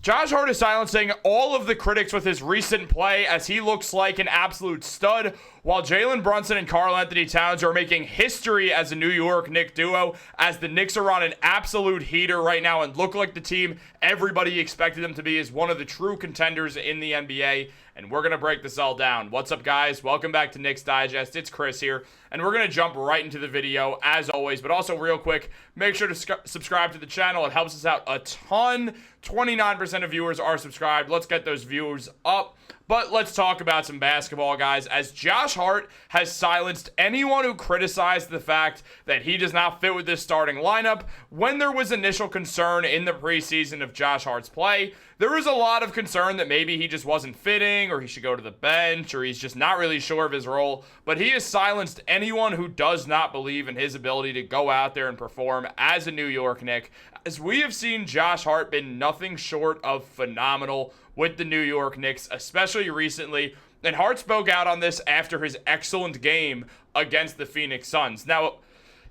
Josh Hart is silencing all of the critics with his recent play as he looks like an absolute stud, while Jalen Brunson and Karl-Anthony Towns are making history as a New York Knicks duo, as the Knicks are on an absolute heater right now and look like the team everybody expected them to be as one of the true contenders in the NBA. And we're going to break this all down. What's up, guys? Welcome back to Knicks Digest. It's Chris here, and we're going to jump right into the video as always. But also, real quick, make sure to subscribe to the channel. It helps us out a ton. 29% of viewers are subscribed. Let's get those views up. But let's talk about some basketball, guys, as Josh Hart has silenced anyone who criticized the fact that he does not fit with this starting lineup. When there was initial concern in the preseason of Josh Hart's play, there was a lot of concern that maybe he just wasn't fitting, or he should go to the bench, or he's just not really sure of his role. But he has silenced anyone who does not believe in his ability to go out there and perform as a New York Knick, as we have seen Josh Hart been nothing short of phenomenal with the New York Knicks, especially recently. And Hart spoke out on this after his excellent game against the Phoenix Suns. Now,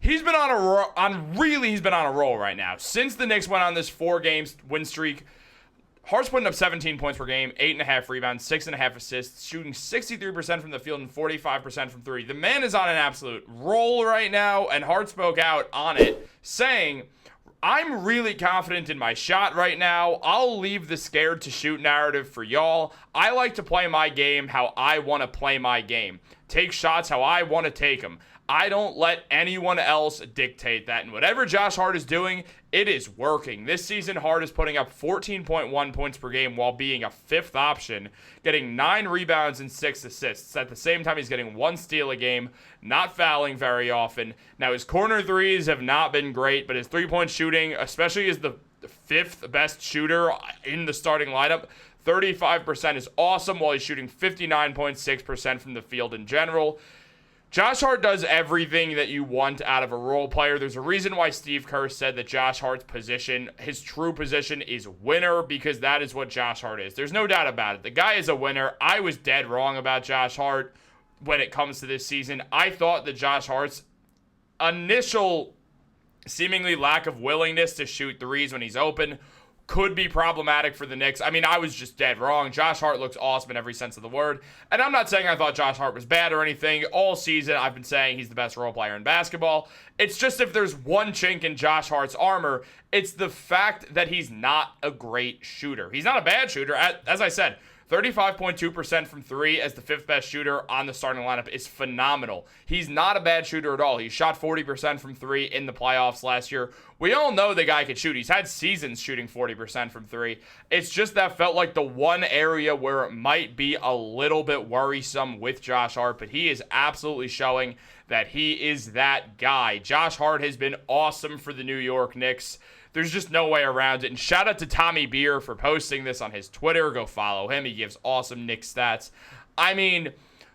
he's been on a roll right now. Since the Knicks went on this 4-game win streak, Hart's putting up 17 points per game, 8.5 rebounds, 6.5 assists, shooting 63% from the field and 45% from three. The man is on an absolute roll right now, and Hart spoke out on it, saying, "I'm really confident in my shot right now. I'll leave the scared to shoot narrative for y'all. I like to play my game how I want to play my game. Take shots how I want to take them. I don't let anyone else dictate that." And whatever Josh Hart is doing, it is working. This season, Hart is putting up 14.1 points per game while being a fifth option, getting 9 rebounds and 6 assists. At the same time, he's getting 1 steal a game, not fouling very often. Now, his corner threes have not been great, but his three-point shooting, especially as the 5th best shooter in the starting lineup, 35% is awesome, while he's shooting 59.6% from the field in general. Josh Hart does everything that you want out of a role player. There's a reason why Steve Kerr said that Josh Hart's position, his true position, is winner, because that is what Josh Hart is. There's no doubt about it. The guy is a winner. I was dead wrong about Josh Hart when it comes to this season. I thought that Josh Hart's initial seemingly lack of willingness to shoot threes when he's open could be problematic for the Knicks. I mean, I was just dead wrong. Josh Hart looks awesome in every sense of the word. And I'm not saying I thought Josh Hart was bad or anything. All season, I've been saying he's the best role player in basketball. It's just, if there's one chink in Josh Hart's armor, it's the fact that he's not a great shooter. He's not a bad shooter. As I said, 35.2% from three as the 5th best shooter on the starting lineup is phenomenal. He's not a bad shooter at all. He shot 40% from three in the playoffs last year. We all know the guy can shoot. He's had seasons shooting 40% from three. It's just that felt like the one area where it might be a little bit worrisome with Josh Hart, but he is absolutely showing that he is that guy. Josh Hart has been awesome for the New York Knicks. There's just no way around it. And shout out to Tommy Beer for posting this on his Twitter. Go follow him. He gives awesome Knicks stats. I mean,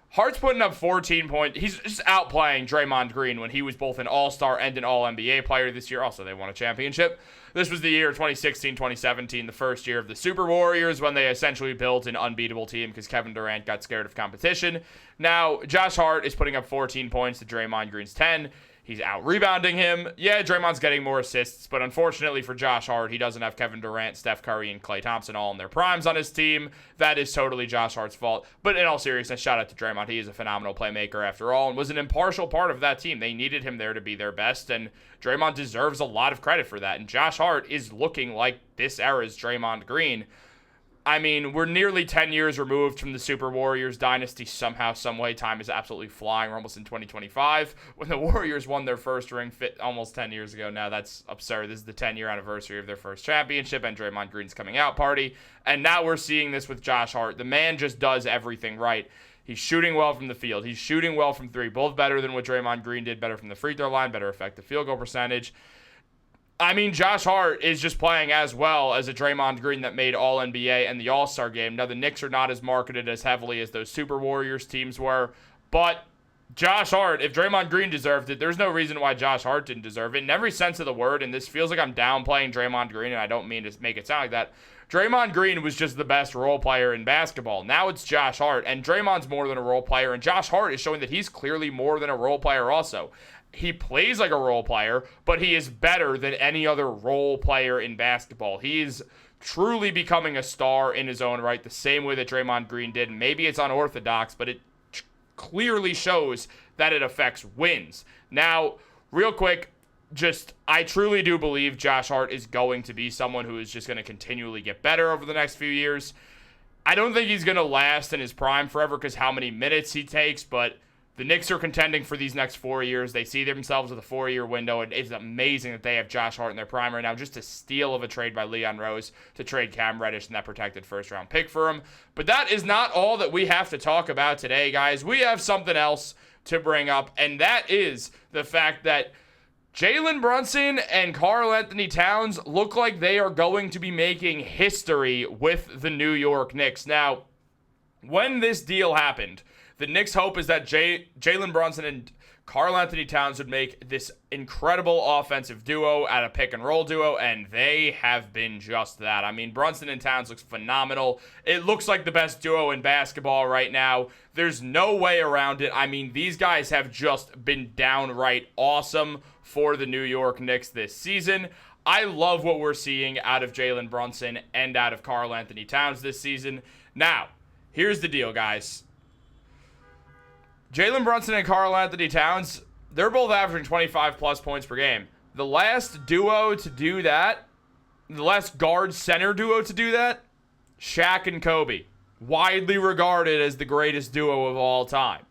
Hart's putting up 14 points. He's just outplaying Draymond Green when he was both an All-Star and an All-NBA player this year. Also, they won a championship. This was the year 2016-2017, the first year of the Super Warriors, when they essentially built an unbeatable team because Kevin Durant got scared of competition. Now, Josh Hart is putting up 14 points to Draymond Green's 10. He's out-rebounding him. Yeah, Draymond's getting more assists, but unfortunately for Josh Hart, he doesn't have Kevin Durant, Steph Curry, and Klay Thompson all in their primes on his team. That is totally Josh Hart's fault. But in all seriousness, shout out to Draymond. He is a phenomenal playmaker after all, and was an impartial part of that team. They needed him there to be their best, and Draymond deserves a lot of credit for that. And Josh Hart is looking like this era's Draymond Green. I mean, we're nearly 10 years removed from the Super Warriors dynasty somehow, some way. Time is absolutely flying. We're almost in 2025 when the Warriors won their first ring almost 10 years ago now. That's absurd. This is the 10-year anniversary of their first championship and Draymond Green's coming out party. And now we're seeing this with Josh Hart. The man just does everything right. He's shooting well from the field. He's shooting well from three, both better than what Draymond Green did, better from the free throw line, better effective field goal percentage. I mean, Josh Hart is just playing as well as a Draymond Green that made All-NBA and the All-Star game. Now, the Knicks are not as marketed as heavily as those Super Warriors teams were, but Josh Hart, if Draymond Green deserved it, there's no reason why Josh Hart didn't deserve it. In every sense of the word, and this feels like I'm downplaying Draymond Green, and I don't mean to make it sound like that, Draymond Green was just the best role player in basketball. Now it's Josh Hart, and Draymond's more than a role player, and Josh Hart is showing that he's clearly more than a role player also. He plays like a role player, but he is better than any other role player in basketball. He's truly becoming a star in his own right, the same way that Draymond Green did. Maybe it's unorthodox, but it clearly shows that it affects wins. Now, real quick, I truly do believe Josh Hart is going to be someone who is just going to continually get better over the next few years. I don't think he's going to last in his prime forever because how many minutes he takes, but the Knicks are contending for these next 4 years. They see themselves with a 4-year window, and it's amazing that they have Josh Hart in their prime right now. Just a steal of a trade by Leon Rose to trade Cam Reddish and that protected first-round pick for him. But that is not all that we have to talk about today, guys. We have something else to bring up, and that is the fact that Jalen Brunson and Karl-Anthony Towns look like they are going to be making history with the New York Knicks. Now, when this deal happened, the Knicks' hope is that Jalen Brunson and Karl-Anthony Towns would make this incredible offensive duo at a pick-and-roll duo, and they have been just that. I mean, Brunson and Towns looks phenomenal. It looks like the best duo in basketball right now. There's no way around it. I mean, these guys have just been downright awesome for the New York Knicks this season. I love what we're seeing out of Jalen Brunson and out of Karl-Anthony Towns this season. Now, here's the deal, guys. Jalen Brunson and Karl-Anthony Towns, they're both averaging 25-plus points per game. The last duo to do that, the last guard-center duo to do that, Shaq and Kobe, widely regarded as the greatest duo of all time.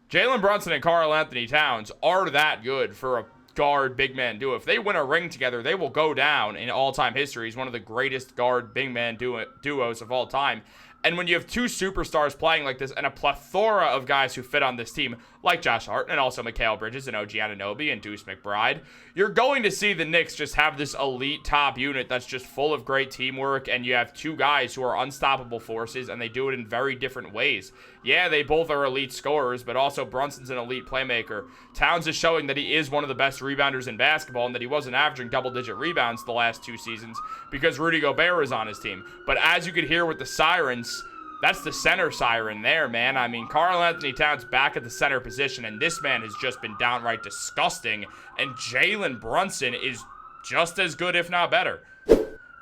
Jalen Brunson and Karl-Anthony Towns are that good for a guard big man duo. If they win a ring together, they will go down in all-time history as one of the greatest guard big man duos of all time. And when you have two superstars playing like this and a plethora of guys who fit on this team, like Josh Hart and also Mikal Bridges and OG Anunoby and Deuce McBride, you're going to see the Knicks just have this elite top unit that's just full of great teamwork, and you have two guys who are unstoppable forces, and they do it in very different ways. Yeah, they both are elite scorers, but also Brunson's an elite playmaker. Towns is showing that he is one of the best rebounders in basketball and that he wasn't averaging double-digit rebounds the last 2 seasons because Rudy Gobert is on his team. But as you could hear with the sirens, that's the center siren there, man. I mean, Karl-Anthony Towns back at the center position, and this man has just been downright disgusting. And Jalen Brunson is just as good, if not better.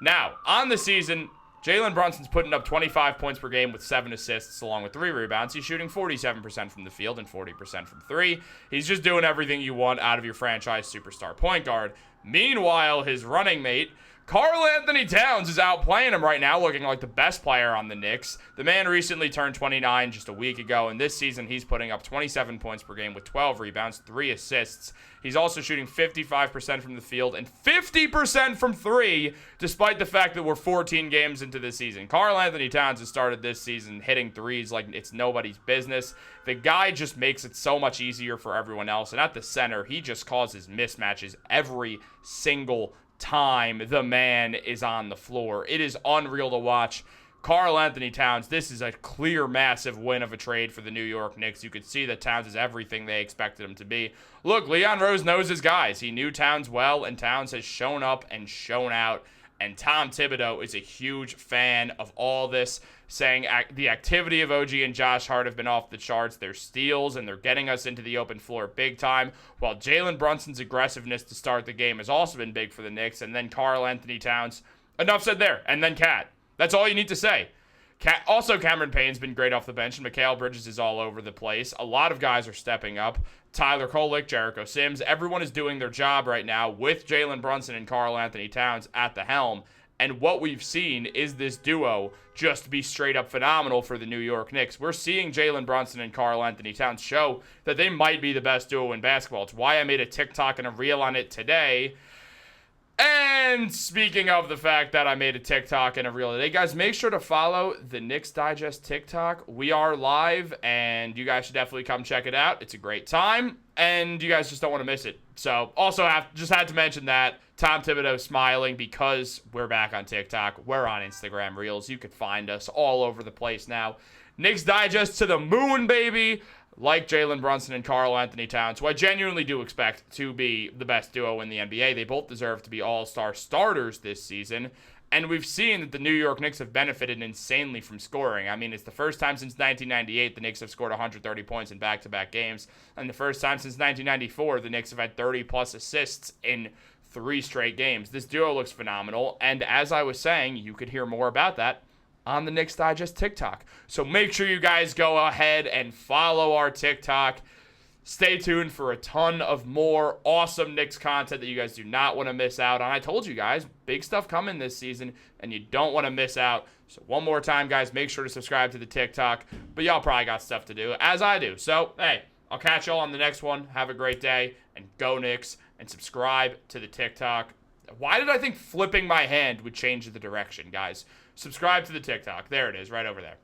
Now, on the season, Jalen Brunson's putting up 25 points per game with 7 assists along with 3 rebounds. He's shooting 47% from the field and 40% from 3. He's just doing everything you want out of your franchise superstar point guard. Meanwhile, his running mate, Karl-Anthony Towns, is outplaying him right now, looking like the best player on the Knicks. The man recently turned 29 just a week ago, and this season he's putting up 27 points per game with 12 rebounds, 3 assists. He's also shooting 55% from the field and 50% from 3, despite the fact that we're 14 games into the season. Karl-Anthony Towns has started this season hitting threes like it's nobody's business. The guy just makes it so much easier for everyone else, and at the center, he just causes mismatches every single time the man is on the floor. It is unreal to watch. Karl-Anthony Towns, this is a clear massive win of a trade for the New York Knicks. You could see that Towns is everything they expected him to be. Look, Leon Rose knows his guys. He knew Towns well, and Towns has shown up and shown out. And Tom Thibodeau is a huge fan of all this, saying the activity of OG and Josh Hart have been off the charts. They're steals, and they're getting us into the open floor big time, while Jalen Brunson's aggressiveness to start the game has also been big for the Knicks. And then Karl-Anthony Towns, enough said there, and then Cat. That's all you need to say. Also, Cameron Payne's been great off the bench, and Mikal Bridges is all over the place. A lot of guys are stepping up. Tyler Kolek, Jericho Sims, everyone is doing their job right now with Jalen Brunson and Karl-Anthony Towns at the helm. And what we've seen is this duo just be straight up phenomenal for the New York Knicks. We're seeing Jalen Brunson and Karl-Anthony Towns show that they might be the best duo in basketball. It's why I made a TikTok and a reel on it today. And speaking of the fact that I made a TikTok and a reel today, guys, make sure to follow the Knicks Digest TikTok. We are live, and you guys should definitely come check it out. It's a great time, and you guys just don't want to miss it. So, also just had to mention that. Tom Thibodeau smiling because we're back on TikTok. We're on Instagram Reels. You can find us all over the place now. Knicks Digest to the moon, baby. Like Jalen Brunson and Karl-Anthony Towns, who I genuinely do expect to be the best duo in the NBA. They both deserve to be all-star starters this season. And we've seen that the New York Knicks have benefited insanely from scoring. I mean, it's the first time since 1998 the Knicks have scored 130 points in back-to-back games. And the first time since 1994 the Knicks have had 30-plus assists in 3 straight games. This duo looks phenomenal, and as I was saying, you could hear more about that on the Knicks Digest TikTok. So make sure you guys go ahead and follow our TikTok. Stay tuned for a ton of more awesome Knicks content that you guys do not want to miss out on. I told you guys, big stuff coming this season, and you don't want to miss out. So one more time, guys, make sure to subscribe to the TikTok. But y'all probably got stuff to do, as I do. So, hey, I'll catch y'all on the next one. Have a great day, and go Knicks, and subscribe to the TikTok. Why did I think flipping my hand would change the direction, guys? Subscribe to the TikTok. There it is, right over there.